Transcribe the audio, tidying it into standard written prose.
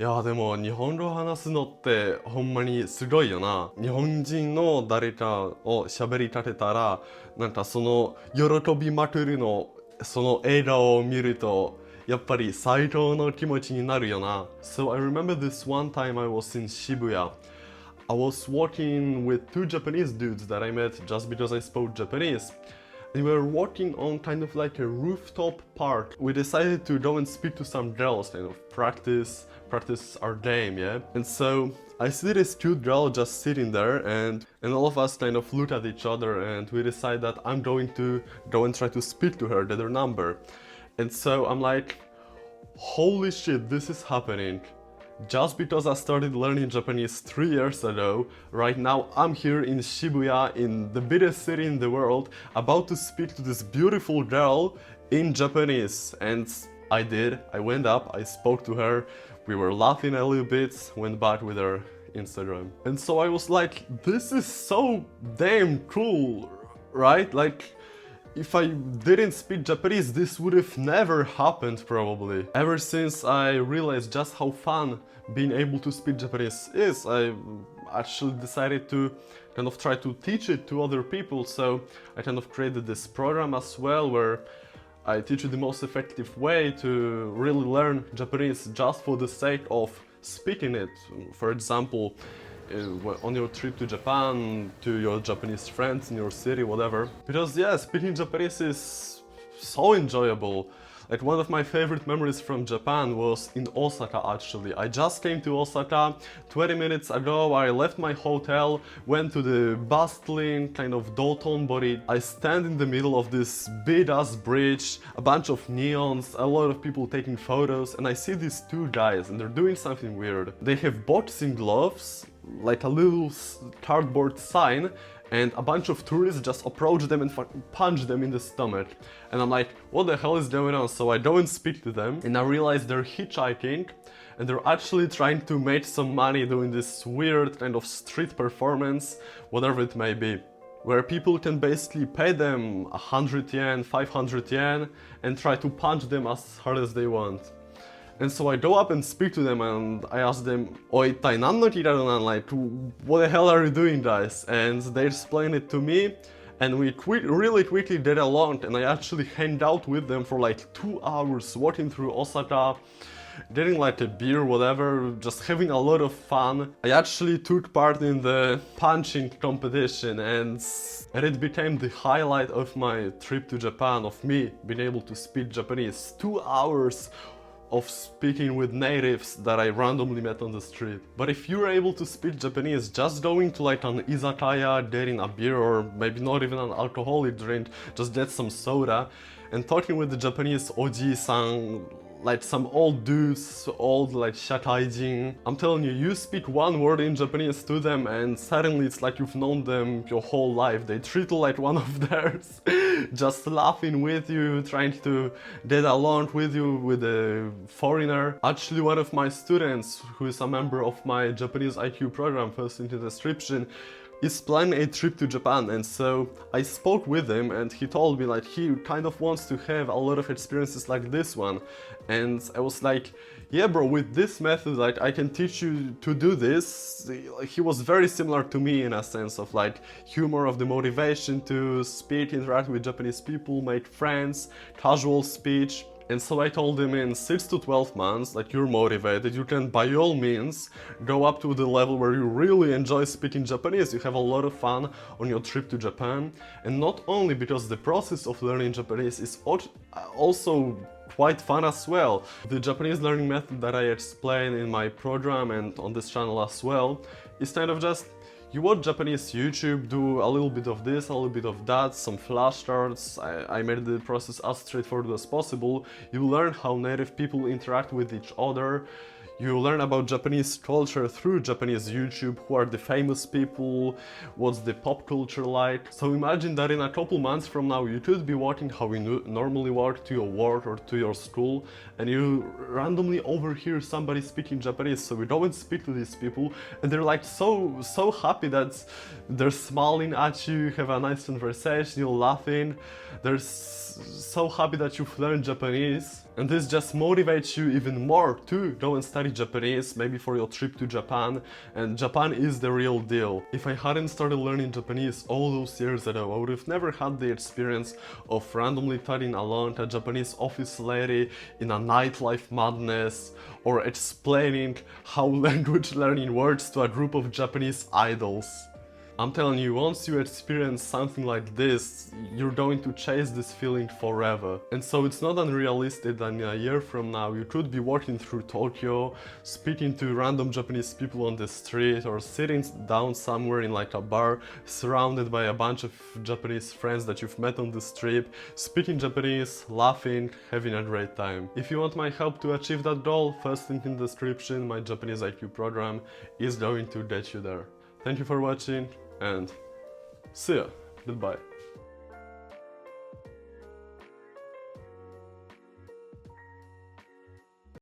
いやでも日本語を話すのってほんまにすごいよな。日本人の誰かを喋り立てたら、なんかその喜びまくるの、その笑顔を見ると、やっぱり最高の気持ちになるよな。So I remember this one time I was in Shibuya. I was walking with two Japanese dudes that I met just because I spoke Japanese. We were walking on kind of like a rooftop park. We decided to go and speak to some girls, kind of practice our game, yeah? And so I see this cute girl just sitting there and all of us kind of look at each other and we decide that I'm going to go and try to speak to her, get her number. And so I'm like, holy shit, this is happening. Just because I started learning Japanese 3 years ago, right now I'm here in Shibuya, in the biggest city in the world, about to speak to this beautiful girl in Japanese. And I did. I went up, I spoke to her, we were laughing a little bit, went back with her Instagram. And so I was like, this is so damn cool, right? Like, if I didn't speak Japanese, this would have never happened probably. Ever since I realized just how fun being able to speak Japanese is, I actually decided to kind of try to teach it to other people. So I kind of created this program as well where I teach you the most effective way to really learn Japanese just for the sake of speaking it. For example, on your trip to Japan, to your Japanese friends in your city, whatever. Because yeah, speaking Japanese is so enjoyable. Like one of my favorite memories from Japan was in Osaka actually. I just came to Osaka 20 minutes ago. I left my hotel, went to the bustling kind of Dotonbori. I stand in the middle of this big ass bridge, a bunch of neons, a lot of people taking photos, and I see these two guys and they're doing something weird. They have boxing gloves, like a little cardboard sign, and a bunch of tourists just approach them and punch them in the stomach. And I'm like, what the hell is going on? So I go and speak to them and I realize they're hitchhiking and they're actually trying to make some money doing this weird kind of street performance, whatever it may be, where people can basically pay them 100 yen, 500 yen and try to punch them as hard as they want. And so I go up and speak to them and I ask them, "Ittai nanno kiraru?" Like, what the hell are you doing, guys? And they explain it to me and we really quickly get along and I actually hanged out with them for like 2 hours walking through Osaka, getting like a beer, whatever, just having a lot of fun. I actually took part in the punching competition and it became the highlight of my trip to Japan, of me being able to speak Japanese. 2 hours of speaking with natives that I randomly met on the street. But if you're able to speak Japanese, just going to like an izakaya, getting a beer or maybe not even an alcoholic drink, just get some soda and talking with the Japanese oji-san, like some old dudes, old like shakaijin. I'm telling you, you speak one word in Japanese to them and suddenly it's like you've known them your whole life. They treat you like one of theirs, just laughing with you, trying to get along with you, with a foreigner. Actually, one of my students, who is a member of my Japanese IQ program, first in the description, is planning a trip to Japan, and so I spoke with him and he told me like he kind of wants to have a lot of experiences like this one. And I was like, yeah bro, with this method like I can teach you to do this. He was very similar to me in a sense of like humor, of the motivation to speak, interact with Japanese people, make friends, casual speech. And so I told him in 6 to 12 months, like you're motivated, you can by all means go up to the level where you really enjoy speaking Japanese, you have a lot of fun on your trip to Japan. And not only because the process of learning Japanese is also quite fun as well. The Japanese learning method that I explain in my program and on this channel as well is kind of just you watch Japanese YouTube, do a little bit of this, a little bit of that, some flashcards. I made the process as straightforward as possible. You learn how native people interact with each other. You learn about Japanese culture through Japanese YouTube, who are the famous people, what's the pop culture like. So imagine that in a couple months from now you could be walking how you normally walk to your work or to your school, and you randomly overhear somebody speaking Japanese. So we go and speak to these people and they're like so happy that they're smiling at you, have a nice conversation, you're laughing. They're so happy that you've learned Japanese. And this just motivates you even more to go and study Japanese, maybe for your trip to Japan. And Japan is the real deal. If I hadn't started learning Japanese all those years ago, I would have never had the experience of randomly chatting along a Japanese office lady in a nightlife madness, or explaining how language learning works to a group of Japanese idols. I'm telling you, once you experience something like this, you're going to chase this feeling forever. And so it's not unrealistic that in a year from now you could be walking through Tokyo, speaking to random Japanese people on the street, or sitting down somewhere in like a bar, surrounded by a bunch of Japanese friends that you've met on this trip, speaking Japanese, laughing, having a great time. If you want my help to achieve that goal, first link in the description, my Japanese IQ program is going to get you there. Thank you for watching, and see ya. Goodbye.